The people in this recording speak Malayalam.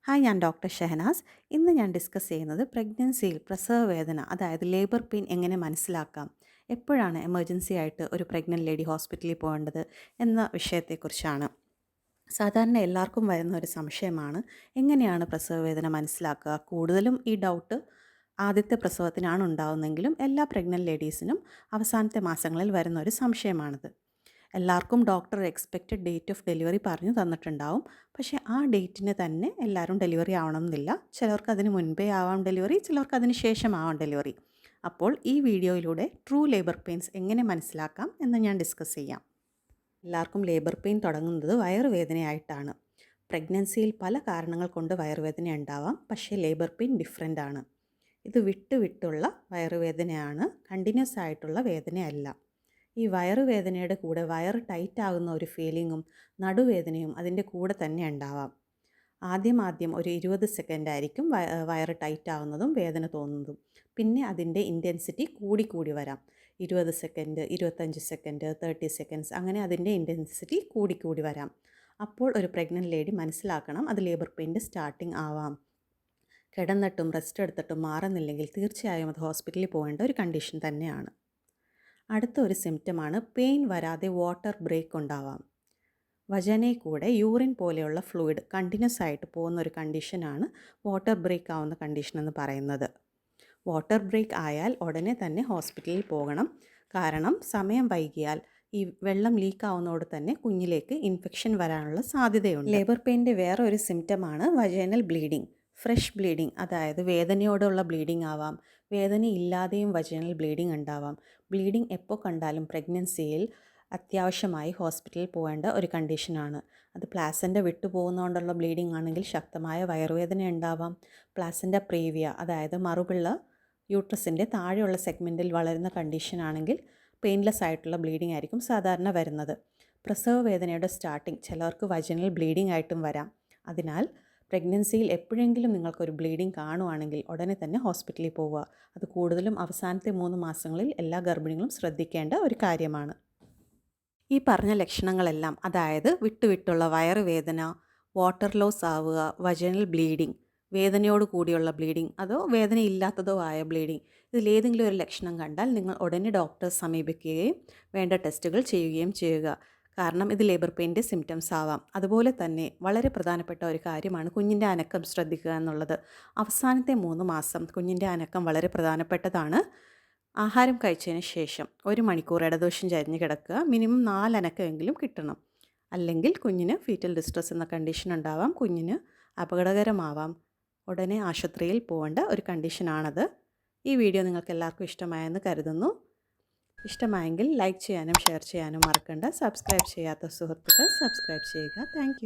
ഹായ്, ഞാൻ ഡോക്ടർ ഷെഹനാസ്. ഇന്ന് ഞാൻ ഡിസ്കസ് ചെയ്യുന്നത് പ്രഗ്നൻസിയിൽ പ്രസവ വേദന, അതായത് ലേബർ പെയിൻ എങ്ങനെ മനസ്സിലാക്കാം, എപ്പോഴാണ് എമർജൻസി ആയിട്ട് ഒരു പ്രഗ്നൻറ്റ് ലേഡി ഹോസ്പിറ്റലിൽ പോകേണ്ടത് എന്ന വിഷയത്തെക്കുറിച്ചാണ്. സാധാരണ എല്ലാവർക്കും വരുന്ന ഒരു സംശയമാണ്, എങ്ങനെയാണ് പ്രസവ വേദന മനസ്സിലാക്കുക. കൂടുതലും ഈ ഡൗട്ട് ആദ്യത്തെ പ്രസവത്തിനാണ് ഉണ്ടാകുന്നതെങ്കിലും എല്ലാ പ്രഗ്നൻറ്റ് ലേഡീസിനും അവസാനത്തെ മാസങ്ങളിൽ വരുന്ന ഒരു സംശയമാണിത്. എല്ലാവർക്കും doctor expected date of delivery പറഞ്ഞു തന്നിട്ടുണ്ടാവും. പക്ഷേ ആ ഡേറ്റിന് തന്നെ എല്ലാവരും ഡെലിവറി ആവണം എന്നില്ല. ചിലർക്ക് അതിന് മുൻപേ ആവാം ഡെലിവറി, ചിലർക്ക് അതിന് ശേഷം ആവാം ഡെലിവറി. അപ്പോൾ ഈ വീഡിയോയിലൂടെ ട്രൂ ലേബർ പെയിൻസ് എങ്ങനെ മനസ്സിലാക്കാം എന്ന് ഞാൻ ഡിസ്കസ് ചെയ്യാം. എല്ലാവർക്കും ലേബർ പെയിൻ തുടങ്ങുന്നത് വയറുവേദനയായിട്ടാണ്. പ്രഗ്നൻസിയിൽ പല കാരണങ്ങൾ കൊണ്ട് വയറുവേദന ഉണ്ടാവാം, പക്ഷേ ലേബർ പെയിൻ ഡിഫറെൻ്റ് ആണ്. ഇത് വിട്ടുള്ള വയറുവേദനയാണ്, കണ്ടിന്യൂസ് ആയിട്ടുള്ള വേദനയല്ല. ഈ വയറുവേദനയുടെ കൂടെ വയറ് ടൈറ്റ് ആകുന്ന ഒരു ഫീലിങ്ങും നടുവേദനയും അതിൻ്റെ കൂടെ തന്നെ ഉണ്ടാവാം. ആദ്യം ഒരു 20 സെക്കൻഡ് ആയിരിക്കും വയറ് ടൈറ്റ് ആവുന്നതും വേദന തോന്നുന്നതും. പിന്നെ അതിൻ്റെ ഇൻറ്റൻസിറ്റി കൂടി വരാം. 20 സെക്കൻഡ്, 25 സെക്കൻഡ്, 30 സെക്കൻഡ്സ്, അങ്ങനെ അതിൻ്റെ ഇൻറ്റൻസിറ്റി കൂടി വരാം. അപ്പോൾ ഒരു പ്രഗ്നൻറ്റ് ലേഡി മനസ്സിലാക്കണം, അത് ലേബർ പെയിൻ്റെ സ്റ്റാർട്ടിങ് ആവാം. കിടന്നിട്ടും റെസ്റ്റ് എടുത്തിട്ടും മാറുന്നില്ലെങ്കിൽ തീർച്ചയായും അത് ഹോസ്പിറ്റലിൽ പോകേണ്ട ഒരു കണ്ടീഷൻ തന്നെയാണ്. അടുത്ത ഒരു സിംറ്റമാണ് പെയിൻ വരാതെ വാട്ടർ ബ്രേക്ക് ഉണ്ടാവാം. വജനയിൽ കൂടെ യൂറിൻ പോലെയുള്ള ഫ്ലൂയിഡ് കണ്ടിന്യൂസ് ആയിട്ട് പോകുന്ന ഒരു കണ്ടീഷനാണ് വാട്ടർ ബ്രേക്ക് ആവുന്ന കണ്ടീഷൻ എന്ന് പറയുന്നത്. വാട്ടർ ബ്രേക്ക് ആയാൽ ഉടനെ തന്നെ ഹോസ്പിറ്റലിൽ പോകണം. കാരണം സമയം വൈകിയാൽ ഈ വെള്ളം ലീക്ക് ആവുന്നതോടെ തന്നെ കുഞ്ഞിലേക്ക് ഇൻഫെക്ഷൻ വരാനുള്ള സാധ്യതയുണ്ട്. ലേബർ പെയിൻ്റെ വേറെ ഒരു സിംറ്റമാണ് വജൈനൽ ബ്ലീഡിങ്. ഫ്രഷ് ബ്ലീഡിങ്, അതായത് വേദനയോടുള്ള ബ്ലീഡിങ് ആവാം, വേദനയില്ലാതെയും വജൈനൽ ബ്ലീഡിങ് ഉണ്ടാവാം. ബ്ലീഡിങ് എപ്പോൾ കണ്ടാലും പ്രഗ്നൻസിയിൽ അത്യാവശ്യമായി ഹോസ്പിറ്റലിൽ പോകേണ്ട ഒരു കണ്ടീഷനാണ്. അത് പ്ലാസൻ്റ വിട്ടു പോകുന്നതുകൊണ്ടുള്ള ബ്ലീഡിങ് ആണെങ്കിൽ ശക്തമായ വയറുവേദന ഉണ്ടാവാം. പ്ലാസൻ്റ പ്രീവിയ, അതായത് മറുപിള്ള യൂട്രസിൻ്റെ താഴെയുള്ള സെഗ്മെൻറ്റിൽ വളരുന്ന കണ്ടീഷനാണെങ്കിൽ പെയിൻലെസ് ആയിട്ടുള്ള ബ്ലീഡിംഗ് ആയിരിക്കും സാധാരണ വരുന്നത്. പ്രസവ വേദനയുടെ സ്റ്റാർട്ടിങ് ചിലർക്ക് വജൈനൽ ബ്ലീഡിംഗ് ആയിട്ടും വരാം. അതിനാൽ പ്രഗ്നൻസിയിൽ എപ്പോഴെങ്കിലും നിങ്ങൾക്കൊരു ബ്ലീഡിംഗ് കാണുവാണെങ്കിൽ ഉടനെ തന്നെ ഹോസ്പിറ്റലിൽ പോവുക. അത് കൂടുതലും അവസാനത്തെ 3 മാസങ്ങളിൽ എല്ലാ ഗർഭിണികളും ശ്രദ്ധിക്കേണ്ട ഒരു കാര്യമാണ്. ഈ പറഞ്ഞ ലക്ഷണങ്ങളെല്ലാം, അതായത് വിട്ടുള്ള വയറുവേദന, വാട്ടർ ലോസ് ആവുക, വജൈനൽ ബ്ലീഡിംഗ്, വേദനയോട് കൂടിയുള്ള ബ്ലീഡിംഗ്, അതോ വേദനയില്ലാത്തതോ ആയ ബ്ലീഡിംഗ്, ഇതിലേതെങ്കിലും ഒരു ലക്ഷണം കണ്ടാൽ നിങ്ങൾ ഉടനെ ഡോക്ടറെ സമീപിക്കുകയും വേണ്ട ടെസ്റ്റുകൾ ചെയ്യുകയും ചെയ്യുക. കാരണം ഇത് ലേബർ പെയിൻ്റെ സിംറ്റംസ് ആവാം. അതുപോലെ തന്നെ വളരെ പ്രധാനപ്പെട്ട ഒരു കാര്യമാണ് കുഞ്ഞിൻ്റെ അനക്കം ശ്രദ്ധിക്കുക എന്നുള്ളത്. അവസാനത്തെ 3 മാസം കുഞ്ഞിൻ്റെ അനക്കം വളരെ പ്രധാനപ്പെട്ടതാണ്. ആഹാരം കഴിച്ചതിന് ശേഷം 1 മണിക്കൂർ ഇടതുവശം ചരിഞ്ഞ് കിടക്കുക. മിനിമം 4 അനക്കമെങ്കിലും കിട്ടണം. അല്ലെങ്കിൽ കുഞ്ഞിന് ഫീറ്റൽ ഡിസ്ട്രസ് എന്ന കണ്ടീഷൻ ഉണ്ടാവാം, കുഞ്ഞിന് അപകടകരമാവാം. ഉടനെ ആശുപത്രിയിൽ പോകേണ്ട ഒരു കണ്ടീഷനാണത്. ഈ വീഡിയോ നിങ്ങൾക്ക് എല്ലാവർക്കും ഇഷ്ടമായെന്ന് കരുതുന്നു. ഇഷ്ടമായെങ്കിൽ ലൈക്ക് ചെയ്യാനും ഷെയർ ചെയ്യാനും മറക്കണ്ട. സബ്സ്ക്രൈബ് ചെയ്യാത്ത സുഹൃത്തുക്കൾ സബ്സ്ക്രൈബ് ചെയ്യുക. താങ്ക്